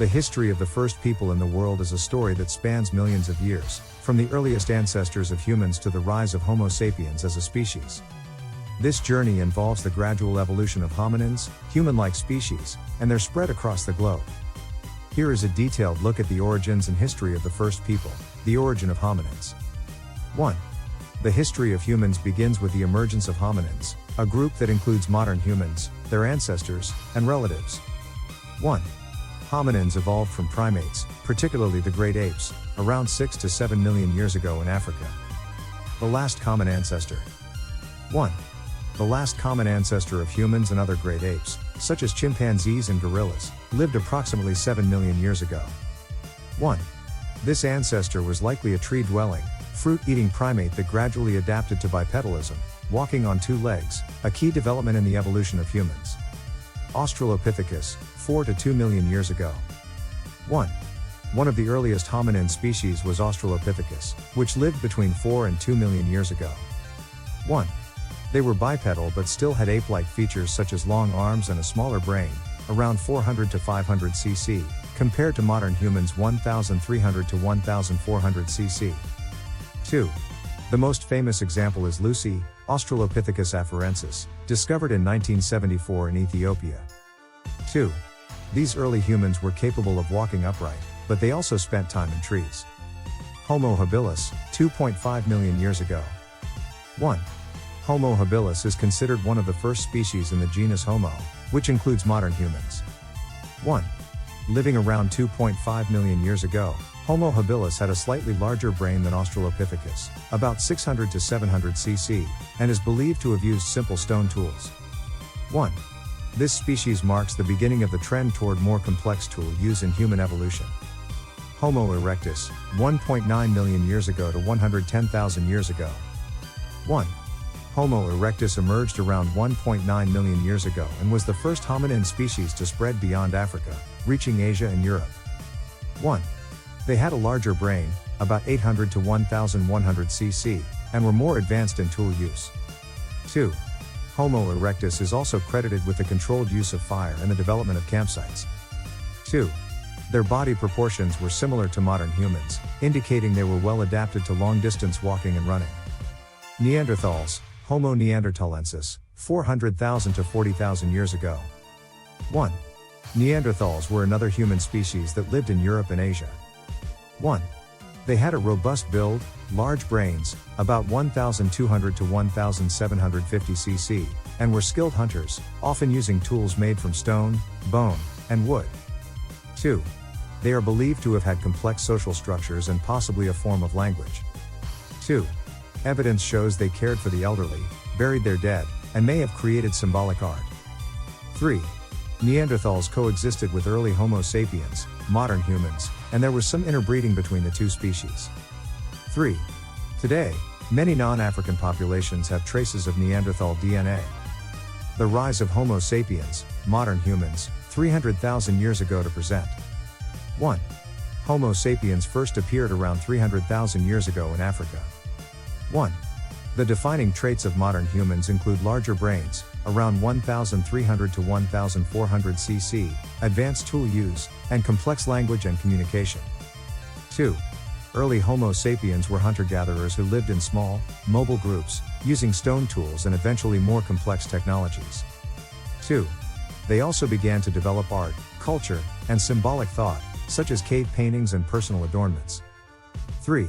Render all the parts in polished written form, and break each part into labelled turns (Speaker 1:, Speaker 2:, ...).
Speaker 1: The history of the first people in the world is a story that spans millions of years, from the earliest ancestors of humans to the rise of Homo sapiens as a species. This journey involves the gradual evolution of hominins, human-like species, and their spread across the globe. Here is a detailed look at the origins and history of the first people, the origin of hominins. 1. The history of humans begins with the emergence of hominins, a group that includes modern humans, their ancestors, and relatives. 1. Hominins evolved from primates, particularly the great apes, around 6 to 7 million years ago in Africa. The last common ancestor. 1. The last common ancestor of humans and other great apes, such as chimpanzees and gorillas, lived approximately 7 million years ago. 1. This ancestor was likely a tree-dwelling, fruit-eating primate that gradually adapted to bipedalism, walking on two legs, a key development in the evolution of humans. Australopithecus, 4 to 2 million years ago. 1. One of the earliest hominin species was Australopithecus, which lived between 4 and 2 million years ago. 1. They were bipedal but still had ape-like features such as long arms and a smaller brain, around 400 to 500 cc, compared to modern humans 1,300 to 1,400 cc. 2. The most famous example is Lucy, Australopithecus afarensis, discovered in 1974 in Ethiopia. 2. These early humans were capable of walking upright, but they also spent time in trees. Homo habilis, 2.5 million years ago. 1. Homo habilis is considered one of the first species in the genus Homo, which includes modern humans. 1. Living around 2.5 million years ago, Homo habilis had a slightly larger brain than Australopithecus, about 600 to 700 cc, and is believed to have used simple stone tools. 1. This species marks the beginning of the trend toward more complex tool use in human evolution. Homo erectus, 1.9 million years ago to 110,000 years ago. 1. Homo erectus emerged around 1.9 million years ago and was the first hominin species to spread beyond Africa, reaching Asia and Europe. 1. They had a larger brain, about 800 to 1100 cc, and were more advanced in tool use. 2. Homo erectus is also credited with the controlled use of fire and the development of campsites. 2. Their body proportions were similar to modern humans, indicating they were well adapted to long-distance walking and running. Neanderthals, Homo neanderthalensis, 400,000 to 40,000 years ago. 1. Neanderthals were another human species that lived in Europe and Asia. 1. They had a robust build, large brains, about 1,200 to 1,750 cc, and were skilled hunters, often using tools made from stone, bone, and wood. 2. They are believed to have had complex social structures and possibly a form of language. 2. Evidence shows they cared for the elderly, buried their dead, and may have created symbolic art. 3. Neanderthals coexisted with early Homo sapiens, modern humans, and there was some interbreeding between the two species. 3. Today, many non-African populations have traces of Neanderthal DNA. The rise of Homo sapiens, modern humans, 300,000 years ago to present. 1. Homo sapiens first appeared around 300,000 years ago in Africa. 1. The defining traits of modern humans include larger brains, around 1,300 to 1,400 cc, advanced tool use, and complex language and communication. 2. Early Homo sapiens were hunter-gatherers who lived in small, mobile groups, using stone tools and eventually more complex technologies. 2. They also began to develop art, culture, and symbolic thought, such as cave paintings and personal adornments. 3.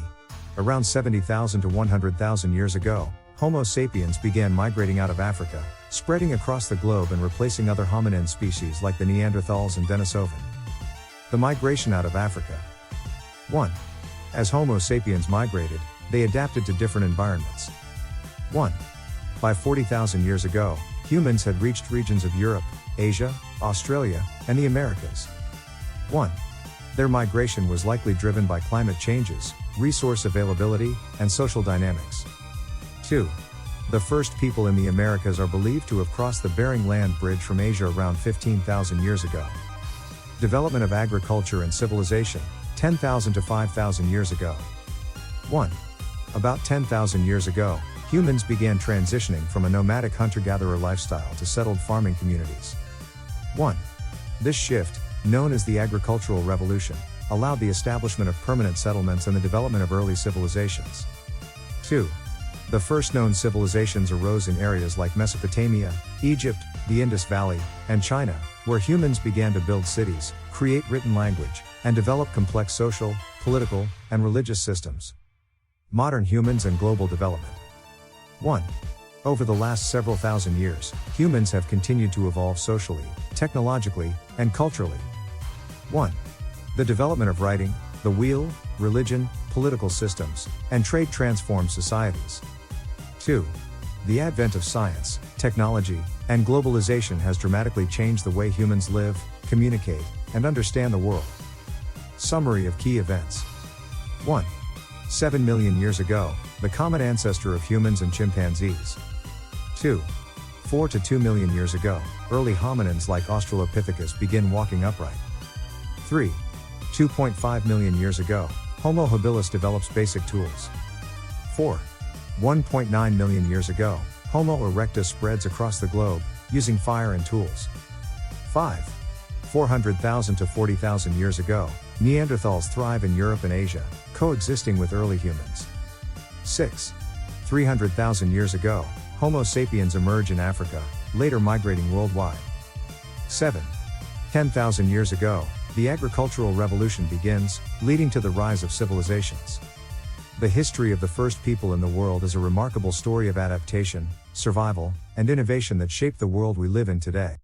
Speaker 1: Around 70,000 to 100,000 years ago, Homo sapiens began migrating out of Africa, spreading across the globe and replacing other hominin species like the Neanderthals and Denisovan. The migration out of Africa. 1. As Homo sapiens migrated, they adapted to different environments. 1. By 40,000 years ago, humans had reached regions of Europe, Asia, Australia, and the Americas. 1. Their migration was likely driven by climate changes, resource availability, and social dynamics. 2. The first people in the Americas are believed to have crossed the Bering Land Bridge from Asia around 15,000 years ago. Development of agriculture and civilization, 10,000 to 5,000 years ago. 1. About 10,000 years ago, humans began transitioning from a nomadic hunter-gatherer lifestyle to settled farming communities. 1. This shift, known as the Agricultural Revolution, allowed the establishment of permanent settlements and the development of early civilizations. 2. The first known civilizations arose in areas like Mesopotamia, Egypt, the Indus Valley, and China, where humans began to build cities, create written language, and develop complex social, political, and religious systems. Modern humans and global development. 1. Over the last several thousand years, humans have continued to evolve socially, technologically, and culturally. 1. The development of writing, the wheel, religion, political systems, and trade transformed societies. 2. The advent of science, technology, and globalization has dramatically changed the way humans live, communicate, and understand the world. Summary of key events. 1. 7 million years ago, the common ancestor of humans and chimpanzees. 2. 4 to 2 million years ago, early hominins like Australopithecus begin walking upright. 3. 2.5 million years ago, Homo habilis develops basic tools. 4. 1.9 million years ago, Homo erectus spreads across the globe, using fire and tools. 5. 400,000 to 40,000 years ago, Neanderthals thrive in Europe and Asia, coexisting with early humans. 6. 300,000 years ago, Homo sapiens emerge in Africa, later migrating worldwide. 7. 10,000 years ago, the agricultural revolution begins, leading to the rise of civilizations. The history of the first people in the world is a remarkable story of adaptation, survival, and innovation that shaped the world we live in today.